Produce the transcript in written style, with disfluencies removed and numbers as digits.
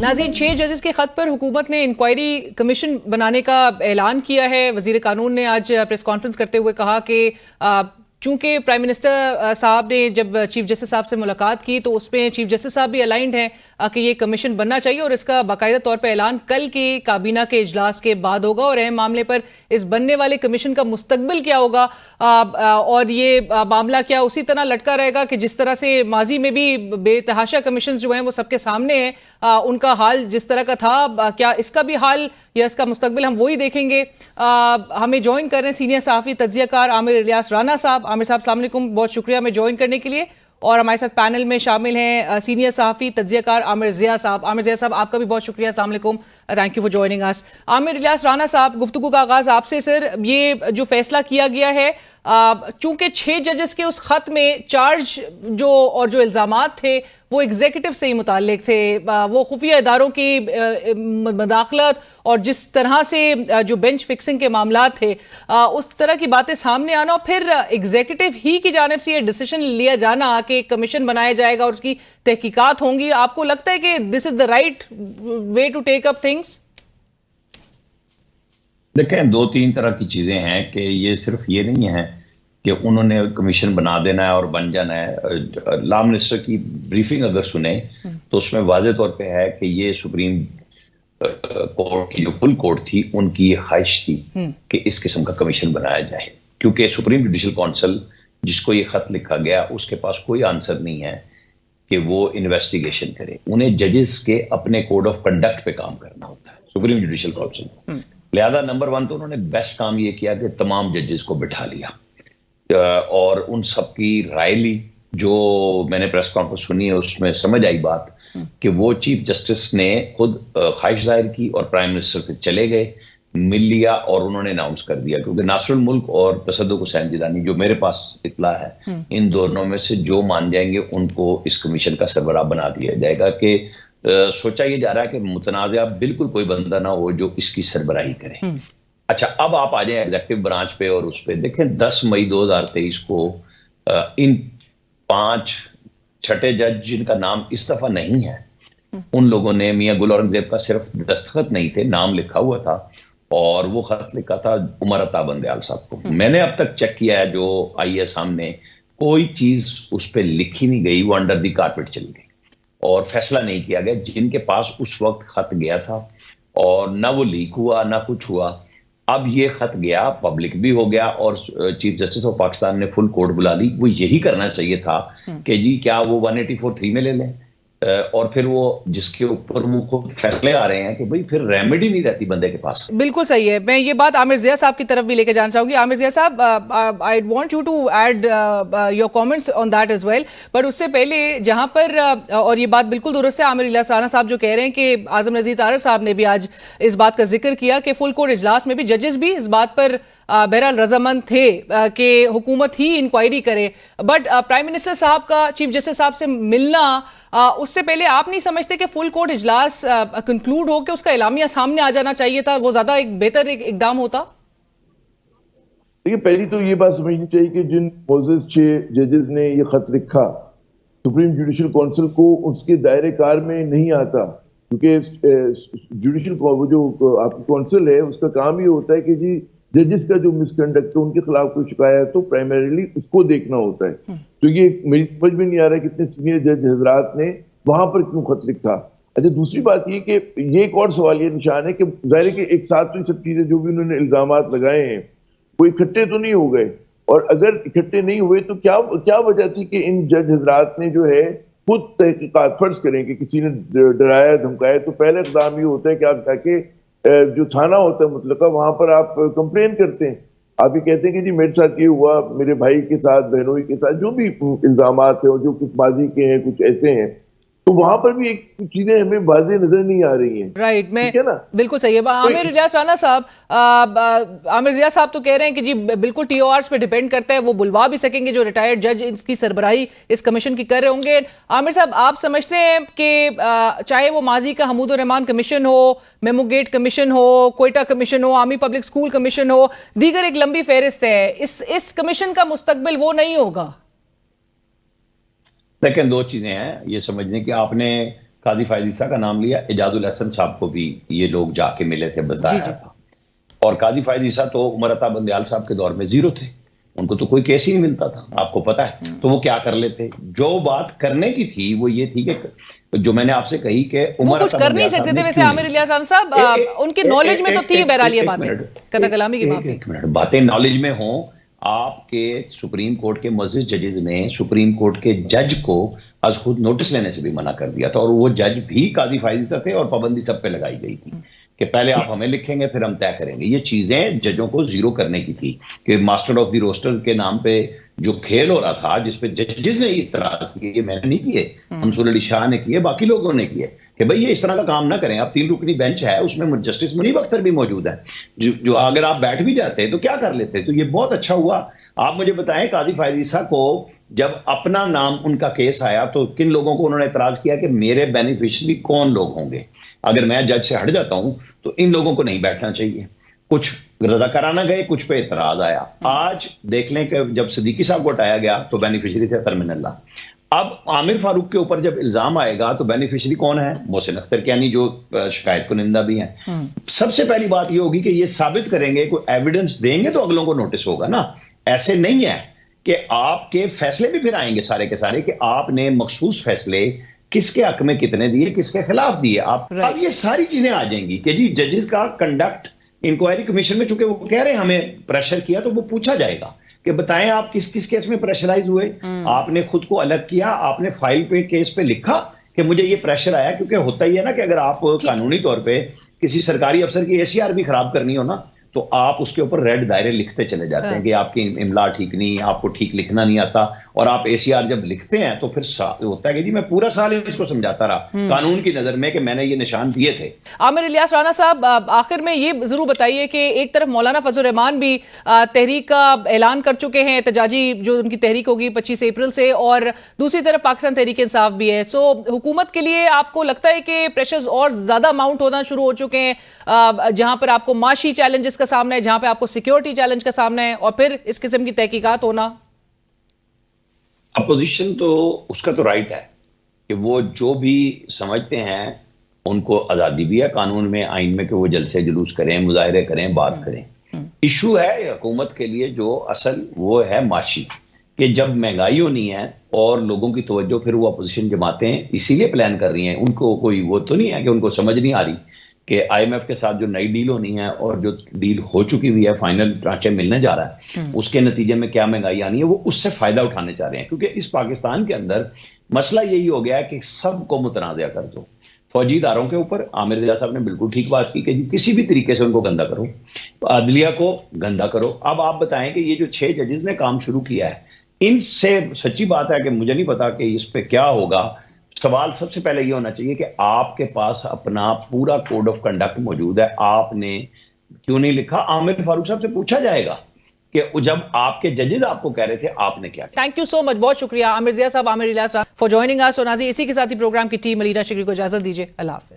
नाज़रीन 6 जजेस के खत पर हुकूमत ने इंक्वायरी कमीशन बनाने का ऐलान किया है। वजीर कानून ने आज प्रेस कॉन्फ्रेंस करते हुए कहा कि चूंकि प्राइम मिनिस्टर साहब ने जब चीफ जस्टिस साहब से मुलाकात की तो उसमें चीफ जस्टिस साहब भी अलाइंड हैं कि ये कमीशन बनना चाहिए और इसका बाकायदा तौर पर ऐलान कल के काबीना के इजलास के बाद होगा और अहम मामले पर इस बनने वाले कमीशन का मुस्तकबिल क्या होगा और ये मामला क्या उसी तरह लटका रहेगा कि जिस तरह से माजी में भी बेतहाशा कमीशन जो हैं वो सबके सामने हैं, उनका हाल जिस तरह का था, क्या इसका भी हाल या इसका मुस्तकबिल हम वही देखेंगे। हमें ज्वाइन कर रहे हैं सीनियर सहाफ़ी तज्ज़ियाकार आमिर इलियास राना साहब। आमिर साहब अस्सलाम वालेकुम, बहुत शुक्रिया हमें ज्वाइन करने के लिए। और हमारे साथ पैनल में शामिल हैं सीनियर सहाफ़ी तज्ज़ियाकार आमिर ज़िया साहब। आमिर ज़िया साहब आपका भी बहुत शुक्रिया, अस्सलाम वालेकुम, thank you for joining us. Aamir Ilyas Rana साहब, गुफ्तगू का आगाज़ आपसे। सर, ये जो फैसला किया गया है, चूंकि 6 जजेस के उस खत में चार्ज जो इल्ज़ामात थे वो एग्जीक्यूटिव से ही मुताल्लिक थे, वो खुफिया इदारों की मदाखलत और जिस तरह से जो बेंच फिक्सिंग के मामला थे उस तरह की बातें सामने आना और फिर एग्जीक्यूटिव ही की जानिब से ये डिसीजन लिया जाना कि कमीशन बनाया जाएगा और उसकी तहकीकात होंगी, आपको लगता है कि this is the right way to take up things? देखें, 2-3 तरह की चीजें हैं कि ये सिर्फ ये नहीं है कि उन्होंने कमीशन बना देना है और बन जाना है। लॉ मिनिस्टर की ब्रीफिंग अगर सुने तो उसमें वाज़ेह तौर पे है कि ये सुप्रीम कोर्ट की जो फुल कोर्ट थी उनकी ख्वाहिश थी कि इस किस्म का कमीशन बनाया जाए, क्योंकि सुप्रीम जुडिशल काउंसिल जिसको ये खत लिखा गया उसके पास कोई आंसर नहीं है कि वो इन्वेस्टिगेशन करे। उन्हें जजेस के अपने कोड ऑफ कंडक्ट पे काम करना होता है, सुप्रीम जुडिशल काउंसिल। लिहाजा नंबर 1 तो उन्होंने बेस्ट काम ये किया कि तमाम जजेस को बिठा लिया और उन सबकी राय ली। जो मैंने प्रेस कॉन्फ्रेंस सुनी है उसमें समझ आई बात कि वो चीफ जस्टिस ने खुद ख्वाहिश जाहिर की और प्राइम मिनिस्टर फिर चले गए, मिल लिया और उन्होंने अनाउंस कर दिया, क्योंकि नासरुल मुल्क और तसद्दुक हुसैन जिलानी जो मेरे पास इतला है इन दोनों में से जो मान जाएंगे उनको इस कमीशन का सरबराह बना दिया जाएगा। कि सोचा ये जा रहा है कि मुतनाज़ा बिल्कुल कोई बंदा ना हो जो इसकी सरबराही करे। अच्छा, अब आप आ जाए एग्जीक्यूटिव ब्रांच पे और उस पे देखें 10 मई 2023 को इन 5 छठे जज जिनका नाम इस दफा नहीं है उन लोगों ने मियां गुल औरंगजेब का सिर्फ दस्तखत नहीं थे, नाम लिखा हुआ था और वो खत लिखा था उमर अता बंदयाल साहब को। मैंने अब तक चेक किया है जो आई है सामने, कोई चीज उस पर लिखी नहीं गई, वो अंडर दी कारपेट चली गई और फैसला नहीं किया गया। जिनके पास उस वक्त खत गया था और ना वो लीक हुआ ना कुछ हुआ, अब ये खत गया, पब्लिक भी हो गया और चीफ जस्टिस ऑफ पाकिस्तान ने फुल कोर्ट बुला ली। वो यही करना चाहिए था कि जी क्या वो 184(3) में ले लें और फिर वो जिसके ऊपर वो खुद फैसले आ रहे हैं कि भाई फिर रेमेडी नहीं रहती बंदे के पास। बिल्कुल सही है। मैं ये बात आमिर ज़िया साहब की तरफ भी लेके जाना चाहूंगी। आमिर ज़िया साहब, I want you to add your comments on that as well, but उससे पहले जहां पर और ये बात बिल्कुल दुरुस्त है, आमिर इलियास राना साहब जो कह रहे हैं कि आजम नज़ीर तारड़ साहब ने भी आज इस बात का जिक्र किया कि फुल कोर्ट इजलास में भी जजेस भी इस बात पर बहरहाल रजामंद थे कि हुकूमत ही इंक्वायरी करे, बट प्राइम मिनिस्टर साहब का चीफ जस्टिस साहब से मिलना उससे पहले आप नहीं समझते कि फुल कोर्ट इजलास कंक्लूड हो के उसका एलामिया सामने आ जाना चाहिए था, वो ज्यादा एक बेहतर इकदाम होता? देखिए, पहली तो ये बात समझनी चाहिए कि जिन मोजेस 6 जजेस ने ये खत लिखा सुप्रीम जुडिशल काउंसिल को उसके दायरे कार में नहीं आता, क्योंकि जुडिशल जो आपकी काउंसिल है उसका काम ये होता है कि जी जजेस का जो मिसकंडक्ट है उनके खिलाफ कोई शिकायत तो प्राइमरीली उसको देखना होता है। तो ये मेरी समझ में नहीं आ रहा है कितने सीनियर जज हजरात ने वहां पर क्यों खत लिखा। अच्छा, दूसरी बात ये कि ये एक और सवाल ये निशान है कि जाहिर है कि एक साथ तो सब चीजें जो भी उन्होंने इल्जामात लगाए हैं वो इकट्ठे तो नहीं हो गए, और अगर इकट्ठे नहीं हुए तो क्या वजह थी कि इन जज हजरात ने जो है खुद तहकीकात, फर्ज करें कि किसी ने डराया धमकाया तो पहले इक़दाम ये होता है कि आप जाके जो थाना होता है मुतलका वहां पर आप कंप्लेन करते हैं, आप ये कहते हैं कि जी मेरे साथ ये हुआ, मेरे भाई के साथ, बहनोई के साथ, जो भी इल्जामात है और जो कुछ माजी के हैं कुछ ऐसे हैं, तो वहां पर भी एक चीजें हमें वाज़ेह नजर नहीं आ रही हैं। राइट, मैं है ना, बिल्कुल सही है। आमिर इलियास राना साहब, आमिर ज़िया साहब तो कह रहे हैं कि जी बिल्कुल TORs पे डिपेंड करता है, वो बुलवा भी सकेंगे जो रिटायर्ड जज इसकी सरबराही इस कमीशन की कर रहे होंगे। आमिर साहब, आप समझते हैं कि चाहे वो माजी का हमूद उर रहमान कमीशन हो, मेमो गेट कमीशन हो, कोयटा कमीशन हो, आर्मी पब्लिक स्कूल कमीशन हो, दीगर एक लंबी फहरिस्त है, इस कमीशन का मुस्तकबिल वो नहीं होगा? देखें, 2 चीजें हैं ये समझने की। आपने قاضی فائز عیسیٰ کا نام لیا, اعجاز الحسن صاحب کو بھی یہ لوگ جا کے ملے تھے, بتایا تھا. اور قاضی فائز عیسیٰ تو عمر عطا بندیال صاحب کے دور میں زیرو تھے, ان کو تو کوئی کیس ہی نہیں ملتا تھا, آپ کو پتا ہے. تو وہ کیا کر لیتے, جو بات کرنے کی تھی وہ یہ تھی کہ جو میں نے آپ سے کہی کہ عمر عطا کر نہیں سکتے تھے ویسے عامر الیاس رانا صاحب, ان کے نالج میں تو تھی بہرحال یہ باتیں, قطع کلامی کی معافی. باتیں نالج میں ہوں, آپ کے سپریم کورٹ کے معزز ججز نے سپریم کورٹ کے جج کو از خود نوٹس لینے سے بھی منع کر دیا تھا, اور وہ جج بھی قاضی فائز عیسیٰ تھے, اور پابندی سب پہ لگائی گئی تھی کہ پہلے آپ ہمیں لکھیں گے پھر ہم طے کریں گے. یہ چیزیں ججوں کو زیرو کرنے کی تھی کہ ماسٹر آف دی روسٹر کے نام پہ جو کھیل ہو رہا تھا, جس پہ ججز نے اعتراض کیے, میں نے نہیں کیے, منصور علی شاہ نے کیے, باقی لوگوں نے کیے, کہ بھئی یہ اس طرح کا کام نہ کریں. اب 3 رکنی بینچ ہے, اس میں جسٹس منیب اختر بھی موجود ہے, جو اگر آپ بیٹھ بھی جاتے تو کیا کر لیتے. تو یہ بہت اچھا ہوا. آپ مجھے بتائیں قاضی فائز عیسیٰ کو جب اپنا نام ان کا کیس آیا تو کن لوگوں کو انہوں نے اعتراض کیا کہ میرے بینیفیشری کون لوگ ہوں گے, اگر میں جج سے ہٹ جاتا ہوں تو ان لوگوں کو نہیں بیٹھنا چاہیے. کچھ رضاکارانہ گئے, کچھ پہ اعتراض آیا. آج دیکھ لیں کہ جب صدیقی صاحب کو ہٹایا گیا تو بینیفیشری تھے ترمین اللہ. اب عامر فاروق کے اوپر جب الزام آئے گا تو بینیفیشری کون ہے, محسن اختر کیانی, جو شکایت کنندہ بھی ہیں. سب سے پہلی بات یہ ہوگی کہ یہ ثابت کریں گے, کوئی ایویڈنس دیں گے تو اگلوں کو نوٹس ہوگا نا. ایسے نہیں ہے کہ آپ کے فیصلے بھی پھر آئیں گے سارے کے سارے کہ آپ نے مخصوص فیصلے کس کے حق میں کتنے دیے, کس کے خلاف دیے. آپ اب یہ ساری چیزیں آ جائیں گی کہ جی ججز کا کنڈکٹ انکوائری کمیشن میں, چونکہ وہ کہہ رہے ہیں ہمیں پریشر کیا, تو وہ پوچھا جائے گا کہ بتائیں آپ کس کس کیس میں پریشرائز ہوئے. آپ نے خود کو الگ کیا, آپ نے فائل پہ کیس پہ لکھا کہ مجھے یہ پریشر آیا, کیونکہ ہوتا ہی ہے نا کہ اگر آپ قانونی طور پہ کسی سرکاری افسر کی ACR بھی خراب کرنی ہو نا, تو آپ اس کے اوپر ریڈ دائرے لکھتے چلے جاتے ہیں کہ آپ کی املا ٹھیک نہیں, آپ کو ٹھیک لکھنا نہیں آتا, اور آپ ACR جب لکھتے ہیں تو پھر ہوتا ہے کہ جی میں پورا سال اس کو سمجھاتا رہا قانون کی نظر میں کہ میں نے یہ نشان دیے تھے. عامر الیاس رانا صاحب, آخر میں یہ ضرور بتائیے کہ ایک طرف مولانا فضل الرحمان بھی تحریک کا اعلان کر چکے ہیں, احتجاجی جو ان کی تحریک ہوگی 25 اپریل سے, اور دوسری طرف پاکستان تحریک انصاف بھی ہے. سو حکومت کے لیے آپ کو لگتا ہے کہ پریشرز اور زیادہ ماؤنٹ ہونا شروع ہو چکے ہیں, جہاں پر آپ کو معاشی چیلنجز کا سامنا ہے, جہاں پہ آپ کو سیکیورٹی چیلنج کا سامنا ہے, اور پھر اس قسم کی تحقیقات ہونا؟ اپوزیشن تو اس کا تو رائٹ ہے کہ وہ جو بھی سمجھتے ہیں, ان کو آزادی بھی ہے قانون میں, آئین میں, کہ وہ جلسے جلوس کریں, مظاہرے کریں, بات کریں. ایشو ہے حکومت کے لیے جو اصل وہ ہے معاشی, کہ جب مہنگائی ہونی ہے اور لوگوں کی توجہ پھر وہ اپوزیشن جماعتیں اسی لیے پلان کر رہی ہیں, ان کو کوئی وہ تو نہیں ہے کہ ان کو سمجھ نہیں آ رہی کہ IMF کے ساتھ جو نئی ڈیل ہونی ہے اور جو ڈیل ہو چکی ہوئی ہے, فائنل ڈھانچے ملنے جا رہا ہے, اس کے نتیجے میں کیا مہنگائی آنی ہے, وہ اس سے فائدہ اٹھانے چاہ رہے ہیں. کیونکہ اس پاکستان کے اندر مسئلہ یہی ہو گیا ہے کہ سب کو متنازع کر دو. فوجی اداروں کے اوپر عامر الیاس صاحب نے بالکل ٹھیک بات کی کہ کسی بھی طریقے سے ان کو گندا کرو, عدلیہ کو گندا کرو. اب آپ بتائیں کہ یہ جو 6 ججز نے کام شروع کیا ہے, ان سے سچی بات ہے کہ مجھے نہیں پتا کہ اس پہ کیا ہوگا. سوال سب سے پہلے یہ ہونا چاہیے کہ آپ کے پاس اپنا پورا کوڈ آف کنڈکٹ موجود ہے, آپ نے کیوں نہیں لکھا؟ عامر فاروق صاحب سے پوچھا جائے گا کہ جب آپ کے ججز آپ کو کہہ رہے تھے آپ نے کیا کیا. تھینک یو سو مچ, بہت شکریہ عامر ضیاء صاحب, عامر الیاس فار جوائننگ اس. اور ناظرین, اسی کے ساتھ ہی پروگرام کی ٹیم ملینا شکری کو اجازت دیجیے. اللہ حافظ.